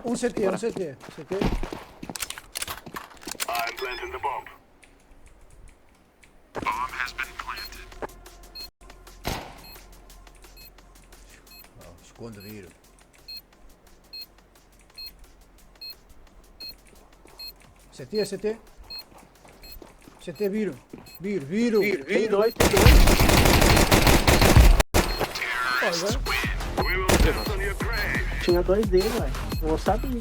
Um CT, um CT. CT. I'm planting the bomb. Esconde, viro. CT, CT. CT, viro. Viro. Tem dois, tem dois. Olha. We will dance on your grave. Tinha dois dele, velho. Eu sabia.